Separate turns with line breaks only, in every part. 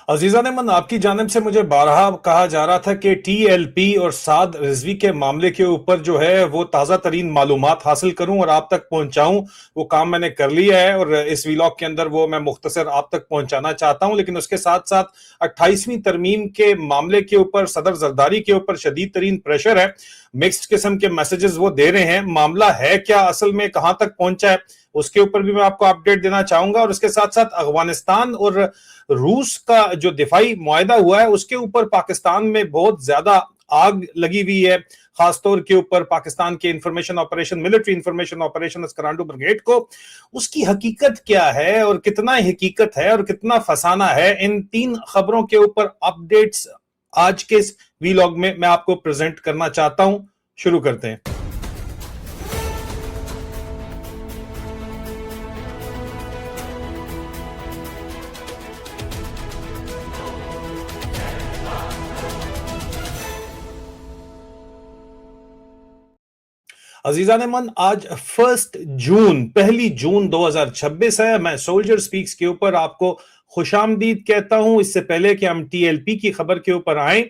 अजीज़ान मन, आपकी जानिब से मुझे बारहा कहा जा रहा था कि टीएलपी और साद रिजवी के मामले के ऊपर जो है वो ताज़ा तरीन मालूमात हासिल करूं और आप तक पहुंचाऊं। वो काम मैंने कर लिया है और इस वीलॉग के अंदर वो मैं मुख्तसर आप तक पहुंचाना चाहता हूं। लेकिन उसके साथ साथ 28वीं तरमीम के मामले के ऊपर सदर जरदारी के ऊपर शदीद तरीन प्रेशर है। मिक्स्ड किस्म के मैसेजेस वो दे रहे हैं। मामला है क्या, असल में कहां तक पहुंचा है, उसके ऊपर भी मैं आपको अपडेट देना चाहूंगा। और उसके साथ साथ अफगानिस्तान और रूस का जो दिफाई मुआहदा हुआ है उसके ऊपर पाकिस्तान में बहुत ज्यादा आग लगी हुई है, खासतौर के ऊपर पाकिस्तान के information operation, military information operation करांडू ब्रिगेड को। उसकी हकीकत क्या है और कितना हकीकत है और कितना फसाना है, इन तीन खबरों के ऊपर अपडेट्स आज के इस वीलॉग में मैं आपको प्रेजेंट करना चाहता हूं। शुरू करते हैं। अजीजा ने मन, आज 1 जून 2026 है। मैं सोल्जर स्पीक्स के ऊपर आपको खुशामदीद कहता हूं। इससे पहले कि हम टीएलपी की खबर के ऊपर आए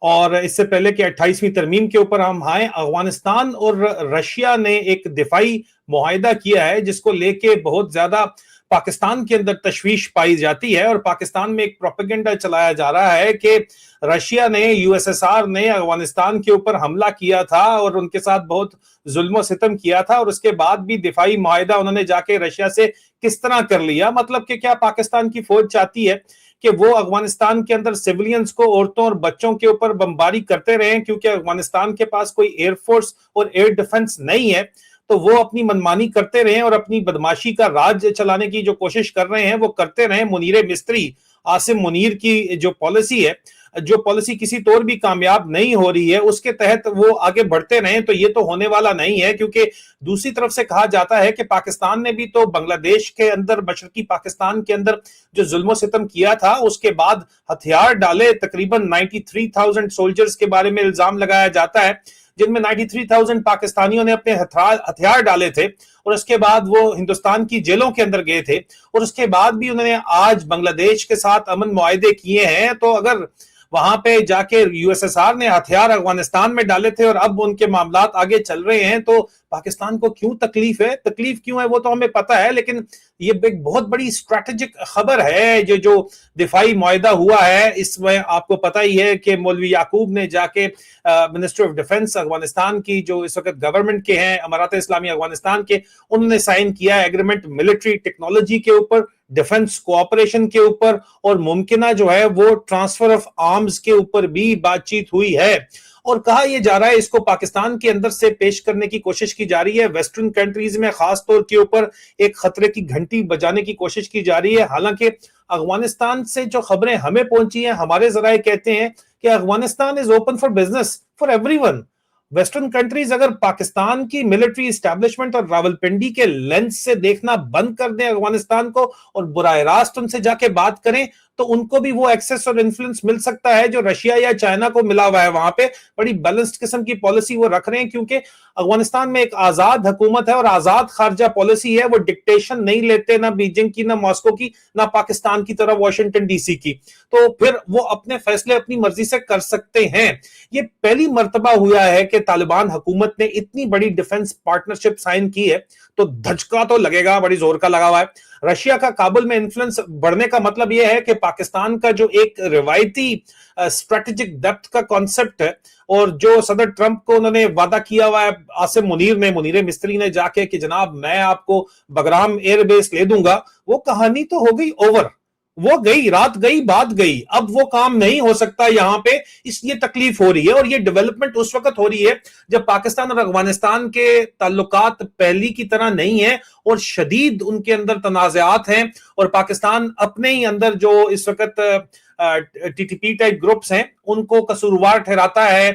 और इससे पहले कि 28वीं तरमीम के ऊपर हम आए, अफगानिस्तान और रशिया ने एक दिफाई मुआहिदा किया है जिसको लेके बहुत ज्यादा पाकिस्तान के अंदर तशवीश पाई जाती है। और पाकिस्तान में एक प्रोपेगेंडा चलाया जा रहा है कि रशिया ने, यूएसएसआर ने अफगानिस्तान के ऊपर हमला किया था और उनके साथ बहुत जुल्म सितम किया था और उसके बाद भी दिफाई मुआहिदा उन्होंने जाके रशिया से किस तरह कर लिया। मतलब कि क्या पाकिस्तान की फौज चाहती है कि वो अफगानिस्तान के अंदर सिविलियंस को, औरतों और बच्चों के ऊपर बमबारी करते रहे, क्योंकि अफगानिस्तान के पास कोई एयरफोर्स और एयर डिफेंस नहीं है, तो वो अपनी मनमानी करते रहे और अपनी बदमाशी का राज चलाने की जो कोशिश कर रहे हैं वो करते रहे। मुनीर मिस्त्री, आसिम मुनीर की जो पॉलिसी है, जो पॉलिसी किसी तौर भी कामयाब नहीं हो रही है, उसके तहत वो आगे बढ़ते रहे। तो ये तो होने वाला नहीं है, क्योंकि दूसरी तरफ से कहा जाता है कि पाकिस्तान ने भी तो बांग्लादेश के अंदर, मशरकी पाकिस्तान के अंदर जो जुल्म सितम किया था उसके बाद हथियार डाले। तकरीबन 93,000 सोल्जर्स के बारे में इल्जाम लगाया जाता है, जिनमें 93,000 पाकिस्तानियों ने अपने हथियार डाले थे और उसके बाद वो हिंदुस्तान की जेलों के अंदर गए थे और उसके बाद भी उन्होंने आज बांग्लादेश के साथ अमन मुआहदे किए हैं। तो अगर वहां पे जाके यूएसएसआर ने हथियार अफगानिस्तान में डाले थे और अब उनके मामलात आगे चल रहे हैं, तो पाकिस्तान को क्यों तकलीफ है? तकलीफ क्यों है वो तो हमें पता है, लेकिन ये एक बहुत बड़ी स्ट्रैटेजिक खबर है। जो दिफाई मुआहिदा हुआ है, इसमें आपको पता ही है कि मौलवी याकूब ने जाके मिनिस्ट्री ऑफ डिफेंस अफगानिस्तान की, जो इस वक्त गवर्नमेंट के हैं, अमारात इस्लामी अफगानिस्तान के, उन्होंने साइन किया एग्रीमेंट मिलिट्री टेक्नोलॉजी के ऊपर, डिफेंस कोऑपरेशन के ऊपर और मुमकिना जो है वो ट्रांसफर ऑफ आर्म्स के ऊपर भी बातचीत हुई है। और कहा यह जा रहा है इसको पाकिस्तान के अंदर से पेश करने की कोशिश की जा रही है। वेस्टर्न कंट्रीज में खास तौर के ऊपर एक खतरे की घंटी बजाने की कोशिश की जा रही है। हालांकि अफगानिस्तान से जो खबरें हमें पहुंची हैं, हमारे जराए कहते हैं कि Afghanistan is open for business for everyone. Western countries अगर पाकिस्तान की मिलिट्री एस्टैब्लिशमेंट और रावलपिंडी के लेंस से देखना बंद कर दें अफगानिस्तान को और बुराह रास्त उनसे जाके बात करें, तो उनको भी वो एक्सेस और इन्फ्लुएंस मिल सकता है जो रशिया या चाइना को मिला हुआ है। वहां पे बड़ी बैलेंस्ड किस्म की पॉलिसी वो रख रहे हैं, क्योंकि अफगानिस्तान में एक आजाद हुकूमत है और आजाद खारजा पॉलिसी है। वो डिक्टेशन नहीं लेते, ना बीजिंग की, ना मॉस्को की, ना पाकिस्तान की तरह वॉशिंगटन डीसी की। तो फिर वो अपने फैसले अपनी मर्जी से कर सकते हैं। ये पहली मर्तबा हुआ है कि तालिबान हुकूमत ने इतनी बड़ी डिफेंस पार्टनरशिप साइन की है, तो धचका तो लगेगा, बड़ी जोर का लगा हुआ है। रशिया का काबुल में इन्फ्लुएंस बढ़ने का मतलब यह है कि पाकिस्तान का जो एक रिवायती स्ट्रेटेजिक डेप्थ का कॉन्सेप्ट है और जो सदर ट्रंप को उन्होंने वादा किया हुआ है आसिम मुनीर ने, मुनीर मिस्त्री ने जाके कि जनाब मैं आपको बगराम एयरबेस ले दूंगा, वो कहानी तो हो गई ओवर। वो गई, रात गई, बात गई। अब वो काम नहीं हो सकता यहां पे, इसलिए तकलीफ हो रही है। और ये डेवलपमेंट उस वक्त हो रही है जब पाकिस्तान और अफगानिस्तान के ताल्लुकात पहली की तरह नहीं है और शदीद उनके अंदर तनाज़ात हैं। और पाकिस्तान अपने ही अंदर जो इस वक्त टीटीपी टाइप ग्रुप्स हैं उनको कसूरवार ठहराता है।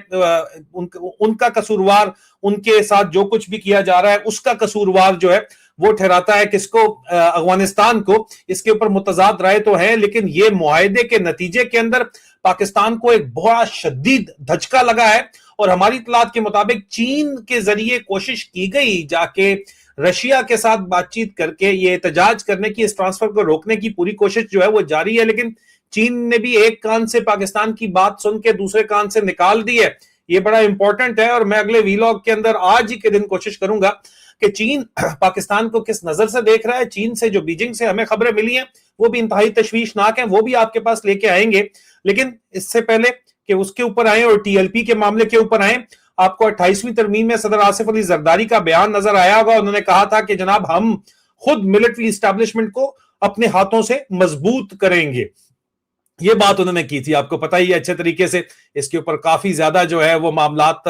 उनका कसूरवार, उनके साथ जो कुछ भी किया जा रहा है उसका कसूरवार जो है वो ठहराता है किसको? अफगानिस्तान को। इसके ऊपर मुतजाद राय तो है, लेकिन ये मुआहदे के नतीजे के अंदर पाकिस्तान को एक बहुत शदीद धचका लगा है। और हमारी इत्तलात के मुताबिक चीन के जरिए कोशिश की गई जाके रशिया के साथ बातचीत करके ये एहतजाज करने की, इस ट्रांसफर को रोकने की पूरी कोशिश जो है वो जारी है, लेकिन चीन ने भी एक कान से पाकिस्तान की बात सुन के दूसरे कान से निकाल दी है, ये बड़ा इंपॉर्टेंट है। और मैं अगले वीलॉग के अंदर आज ही के दिन कोशिश करूंगा कि चीन पाकिस्तान को किस नजर से देख रहा है। चीन से जो बीजिंग से हमें खबरें मिली हैं वो भी इंतहाई तशवीशनाक हैं, वो भी आपके पास लेके आएंगे। लेकिन इससे पहले कि उसके ऊपर आए और टीएलपी के मामले के ऊपर आए, आपको 28वीं तरमीम में सदर आसिफ अली जरदारी का बयान नजर आया होगा। उन्होंने कहा था कि जनाब हम खुद मिलिट्री इस्टेब्लिशमेंट को अपने हाथों से मजबूत करेंगे, ये बात उन्होंने की थी। आपको पता ही है अच्छे तरीके से, इसके ऊपर काफी ज्यादा जो है वो मामलात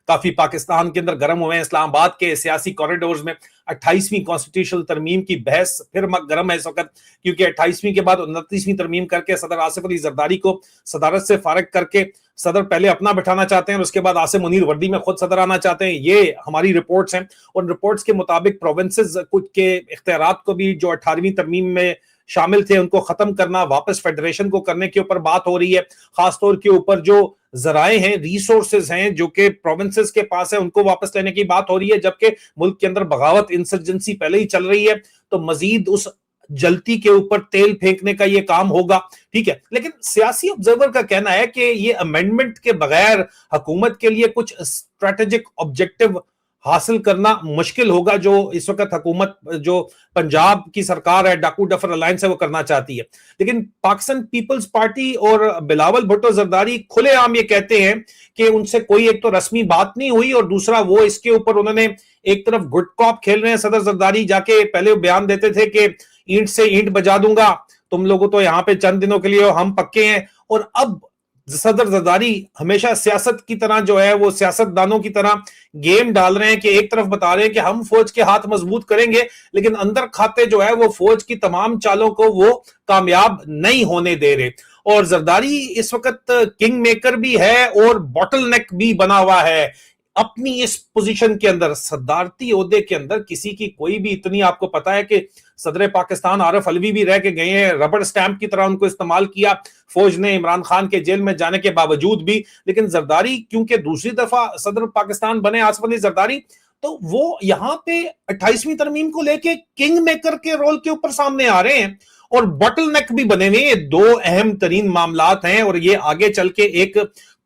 काफी पाकिस्तान के अंदर गर्म हुए हैं। इस्लामाबाद के सियासी कॉरिडोर्स में 28वीं कॉन्स्टिट्यूशनल तरमीम की बहस फिर गर्म है इस वक्त, क्योंकि 28वीं के बाद 29वीं तरमीम करके सदर आसिफ अली जरदारी को सदारत से फारिग करके सदर पहले अपना बैठाना चाहते हैं और उसके बाद आसिम मुनीर वर्दी में खुद सदर आना चाहते हैं। ये हमारी रिपोर्ट्स हैं। और रिपोर्ट्स के मुताबिक प्रोविंसेस कुछ के इख्तियारात को भी जो 18वीं तरमीम में शामिल थे उनको खत्म करना, वापस फेडरेशन को करने के ऊपर बात हो रही है। खासतौर के ऊपर जो जराए हैं, रिसोर्सेज हैं जो कि प्रोविंसेस के पास है, उनको वापस लेने की बात हो रही है। जबकि मुल्क के अंदर बगावत, इंसर्जेंसी पहले ही चल रही है, तो मजीद उस जलती के ऊपर तेल फेंकने का ये काम होगा। ठीक है, लेकिन सियासी ऑब्जर्वर का कहना है कि ये अमेंडमेंट के बगैर हुकूमत के लिए कुछ स्ट्रेटेजिक ऑब्जेक्टिव हासिल करना मुश्किल होगा, जो इस वक्त हुकूमत जो पंजाब की सरकार है, डाकू डफर अलायंस है, वो करना चाहती है। लेकिन पाकिस्तान पीपल्स पार्टी और बिलावल भुट्टो जरदारी खुलेआम ये कहते हैं कि उनसे कोई एक तो रस्मी बात नहीं हुई और दूसरा वो इसके ऊपर उन्होंने एक तरफ गुड कॉप खेल रहे हैं। सदर जरदारी जाके पहले बयान देते थे कि ईंट से ईंट बजा दूंगा, तुम लोगों तो यहाँ पे चंद दिनों के लिए हम पक्के हैं। और अब सदर जरदारी हमेशा सियासत की तरह जो है वो सियासतदानों की तरह गेम डाल रहे हैं कि एक तरफ बता रहे हैं कि हम फौज के हाथ मजबूत करेंगे, लेकिन अंदर खाते जो है वो फौज की तमाम चालों को वो कामयाब नहीं होने दे रहे। और जरदारी इस वक्त किंग मेकर भी है और बॉटल नेक भी बना हुआ है अपनी इस पोजीशन के अंदर। सदारती ओहदे के अंदर किसी की कोई भी इतनी, आपको पता है कि सदर पाकिस्तान आरिफ अलवी भी रह के गए हैं, रबड़ स्टैंप की तरह उनको इस्तेमाल किया फौज ने इमरान खान के जेल में जाने के बावजूद भी। लेकिन जरदारी क्योंकि दूसरी दफा सदर पाकिस्तान बने आसिफ अली जरदारी, तो वो यहां पे 28वीं तरमीम को लेके किंग मेकर के रोल के ऊपर सामने आ रहे हैं और बॉटल नेक भी बने हुए। ये दो अहम तरीन मामलात हैं और ये आगे चल के एक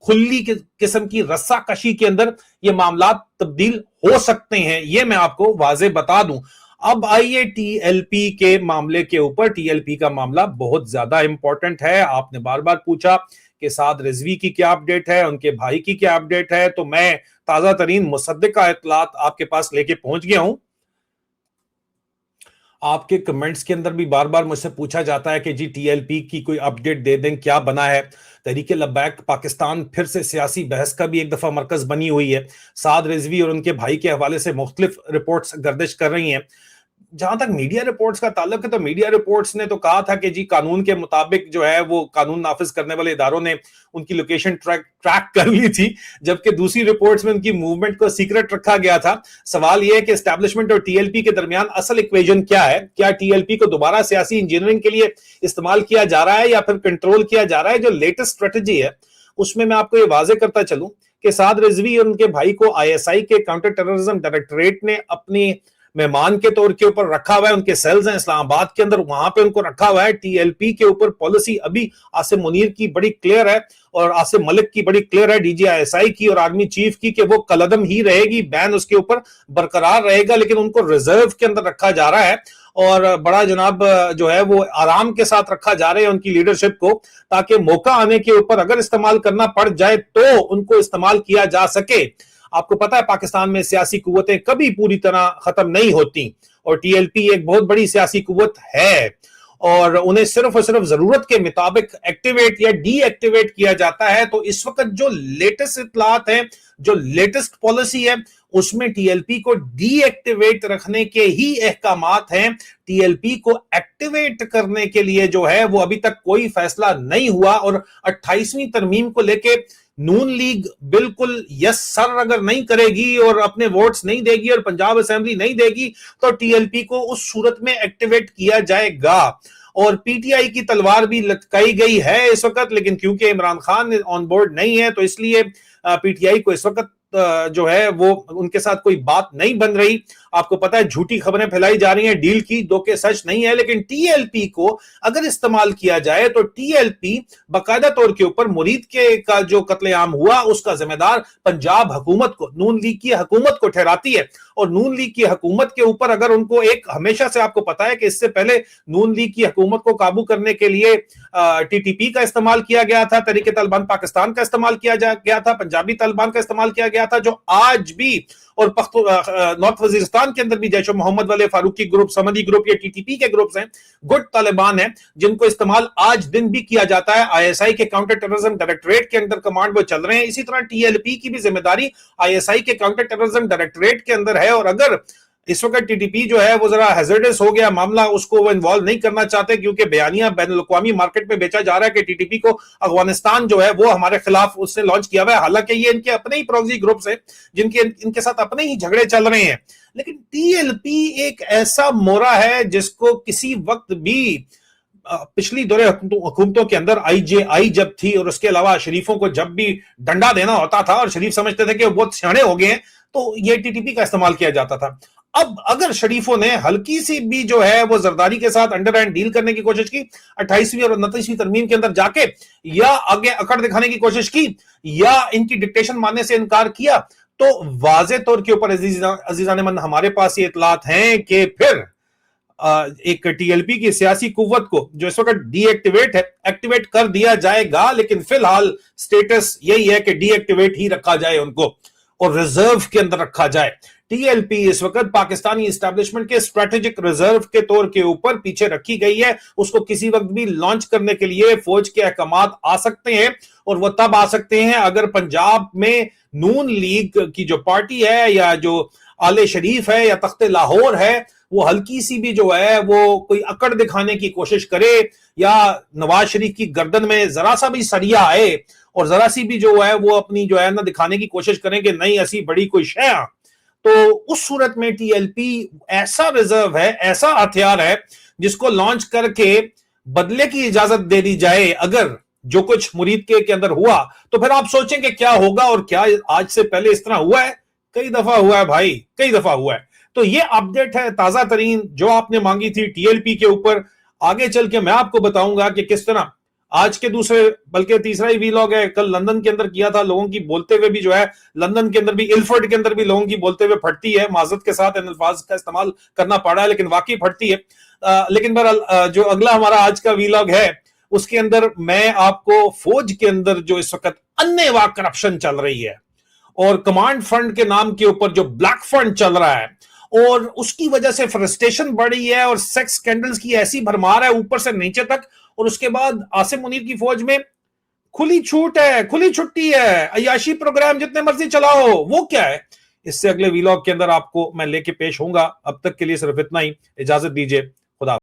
खुली किस्म की रस्साकशी के अंदर ये मामलात तब्दील हो सकते हैं, ये मैं आपको वाजे बता दूं। अब आइए टीएलपी के मामले के ऊपर। टीएलपी का मामला बहुत ज्यादा इंपॉर्टेंट है। आपने बार बार पूछा कि साद रिजवी की क्या अपडेट है, उनके भाई की क्या अपडेट है, तो मैं ताजा तरीन मुसद्दिका इत्तलात आपके पास लेके पहुंच गया हूं। आपके कमेंट्स के अंदर भी बार बार मुझसे पूछा जाता है कि जी टीएलपी की कोई अपडेट दे दें, क्या बना है। तहरीके लब्बैक पाकिस्तान फिर से सियासी बहस का भी एक दफा मरकज बनी हुई है। साद रिजवी और उनके भाई के हवाले से मुख्तलिफ रिपोर्ट्स गर्दिश कर रही हैं। जहां तक मीडिया रिपोर्ट्स का ताल्लुक है, तो मीडिया रिपोर्ट्स ने तो कहा था कि जी कानून के मुताबिक जो है वो कानून नाफिज करने वाले इदारों ने उनकी लोकेशन ट्रैक कर ली थी, जबकि दूसरी रिपोर्ट्स में उनकी मूवमेंट को सीक्रेट रखा गया था। सवाल यह है कि एस्टैब्लिशमेंट और टीएलपी के दरमियान असल इक्वेशन क्या है? क्या टीएलपी को दोबारा सियासी इंजीनियरिंग के लिए इस्तेमाल किया जा रहा है या फिर कंट्रोल किया जा रहा है? जो लेटेस्ट स्ट्रेटेजी है उसमें मैं आपको ये वाजे करता चलूं कि साद रिजवी और उनके भाई को आईएसआई के काउंटर टेररिज्म डायरेक्टरेट ने अपनी मेहमान के तौर के ऊपर रखा हुआ है। उनके सेल्स हैं इस्लामाबाद के अंदर, वहां पे उनको रखा हुआ है। टीएलपी के ऊपर पॉलिसी अभी आसिम मुनीर की बड़ी क्लियर है और आसिम मलिक की बड़ी क्लियर है, डीजीआईएसआई की और आर्मी चीफ की, कि वो कलदम ही रहेगी, बैन उसके ऊपर बरकरार रहेगा, लेकिन उनको रिजर्व के अंदर रखा जा रहा है और बड़ा जनाब जो है वो आराम के साथ रखा जा रहा है उनकी लीडरशिप को, ताकि मौका आने के ऊपर अगर इस्तेमाल करना पड़ जाए तो उनको इस्तेमाल किया जा सके। आपको पता है पाकिस्तान में सियासी कुव्वतें कभी पूरी तरह खत्म नहीं होती और टीएलपी एक बहुत बड़ी सियासी कुव्वत है और उन्हें सिर्फ और सिर्फ जरूरत के मुताबिक एक्टिवेट या डीएक्टिवेट किया जाता है। तो इस वक्त जो लेटेस्ट इत्तलात हैं, जो लेटेस्ट पॉलिसी है, उसमें टीएलपी को डीएक्टिवेट रखने के ही अहकामात हैं। टीएलपी को एक्टिवेट करने के लिए जो है वो अभी तक कोई फैसला नहीं हुआ और 28वीं तरमीम को लेके नून लीग बिल्कुल यस सर अगर नहीं करेगी और अपने वोट्स नहीं देगी और पंजाब असेंबली नहीं देगी तो टीएलपी को उस सूरत में एक्टिवेट किया जाएगा। और पीटीआई की तलवार भी लटकाई गई है इस वक्त, लेकिन क्योंकि इमरान खान ऑन बोर्ड नहीं है तो इसलिए पीटीआई को इस वक्त जो है वो उनके साथ कोई बात नहीं बन रही। आपको पता है झूठी खबरें फैलाई जा रही हैं डील की, दो के सच नहीं है, लेकिन टीएलपी को अगर इस्तेमाल किया जाए तो टीएलपी बाकायदा तौर के ऊपर मुरीद के का जो कत्लेआम हुआ उसका जिम्मेदार पंजाब हुकूमत को, नून लीग की हुकूमत को ठहराती है। और नून लीग की हुकूमत के ऊपर अगर उनको एक, हमेशा से आपको पता है कि इससे पहले नून लीग की हुकूमत को काबू करने के लिए टीटीपी का इस्तेमाल किया गया था, तहरीक तालिबान पाकिस्तान का इस्तेमाल किया गया था, पंजाबी तालिबान का इस्तेमाल किया गया था, जो आज भी और नॉर्थ वजीरिस्तान के अंदर भी जैश मोहम्मद वाले फारूकी ग्रुप, समदी ग्रुप, ये टीटीपी के ग्रुप्स हैं, गुट तालिबान हैं, जिनको इस्तेमाल आज दिन भी किया जाता है। आईएसआई के काउंटर टेररिज्म डायरेक्टरेट के अंदर कमांड वो चल रहे हैं। इसी तरह टीएलपी की भी जिम्मेदारी आईएसआई के काउंटर टेररिज्म डायरेक्टरेट के अंदर है। और अगर इस वक्त टीटीपी जो है वो जरा हैजर्डस हो गया मामला, उसको वो इन्वॉल्व नहीं करना चाहते, क्योंकि बयानिया बैनुल-अक़वामी मार्केट में बेचा जा रहा है कि टीटीपी को अफगानिस्तान जो है वो हमारे खिलाफ उसने लॉन्च किया हुआ है। हालांकि ये इनके अपने ही प्रॉक्सी ग्रुप्स हैं जिनके इनके साथ अपने ही झगड़े चल रहे हैं। लेकिन टीएलपी एक ऐसा मोरा है जिसको किसी वक्त भी पिछली दौरे हुकूमतों के अंदर आईजेआई जब थी और उसके अलावा शरीफों को जब भी डंडा देना होता था और शरीफ समझते थे कि वो बहुत सियाने हो गए हैं, तो ये टीटीपी का इस्तेमाल किया जाता था। अब अगर शरीफों ने हल्की सी भी जो है वो जरदारी के साथ अंडर हैंड डील करने की कोशिश की, 28वीं और 29वीं तरमीम के अंदर जाके, या आगे अकड़ दिखाने की कोशिश की, या इनकी डिक्टेशन मानने से इनकार किया, तो वाज़े तौर के ऊपर अजीजान मन हमारे पास ये इतलात हैं कि फिर एक टीएलपी की सियासी कुव्वत को जो इस वक्त डीएक्टिवेट है, एक्टिवेट कर दिया जाएगा। लेकिन फिलहाल स्टेटस यही है कि डीएक्टिवेट ही रखा जाए उनको और रिजर्व के अंदर रखा जाए। टीएलपी इस वक्त पाकिस्तानी एस्टैब्लिशमेंट के स्ट्रेटेजिक रिजर्व के तौर के ऊपर पीछे रखी गई है। उसको किसी वक्त भी लॉन्च करने के लिए फौज के अहकामात आ सकते हैं, और वो तब आ सकते हैं अगर पंजाब में नून लीग की जो पार्टी है, या जो आले शरीफ है, या तख्ते लाहौर है, वो हल्की सी भी जो है वो कोई अकड़ दिखाने की कोशिश करे, या नवाज शरीफ की गर्दन में जरा सा भी सरिया आए और जरा सी भी जो है वो अपनी जो है ना दिखाने की कोशिश करें कि नहीं ऐसी बड़ी कोई शय, तो उस सूरत में टीएलपी ऐसा रिजर्व है, ऐसा हथियार है जिसको लॉन्च करके बदले की इजाजत दे दी जाए। अगर जो कुछ मुरीद के अंदर हुआ तो फिर आप सोचें कि क्या होगा, और क्या आज से पहले इस तरह हुआ है? कई दफा हुआ है भाई, कई दफा हुआ है। तो ये अपडेट है ताजा तरीन जो आपने मांगी थी टीएलपी के ऊपर। आगे चल के मैं आपको बताऊंगा कि किस तरह आज के दूसरे बल्कि तीसरा ही वीलॉग है, कल लंदन के अंदर किया था, लोगों की बोलते हुए भी जो है लंदन के अंदर भी, इल्फर्ड के अंदर भी लोगों की बोलते हुए फटती है, माजरत के साथ इन अल्फाज का इस्तेमाल करना पड़ा है लेकिन वाकई फटती है। लेकिन बहरहाल जो अगला हमारा आज का वीलॉग है उसके अंदर मैं आपको फौज के अंदर जो इस वक्त अन्नेवाह करप्शन चल रही है और कमांड फंड के नाम के ऊपर जो ब्लैक फंड चल रहा है और उसकी वजह से फ्रस्ट्रेशन बढ़ी है और सेक्स स्कैंडल्स की ऐसी भरमार है ऊपर से नीचे तक, और उसके बाद आसिम मुनीर की फौज में खुली छूट है, खुली छुट्टी है, अय्याशी प्रोग्राम जितने मर्जी चलाओ। वो क्या है, इससे अगले वीलॉग के अंदर आपको मैं लेके पेश होऊंगा। अब तक के लिए सिर्फ इतना ही, इजाजत दीजिए, खुदा।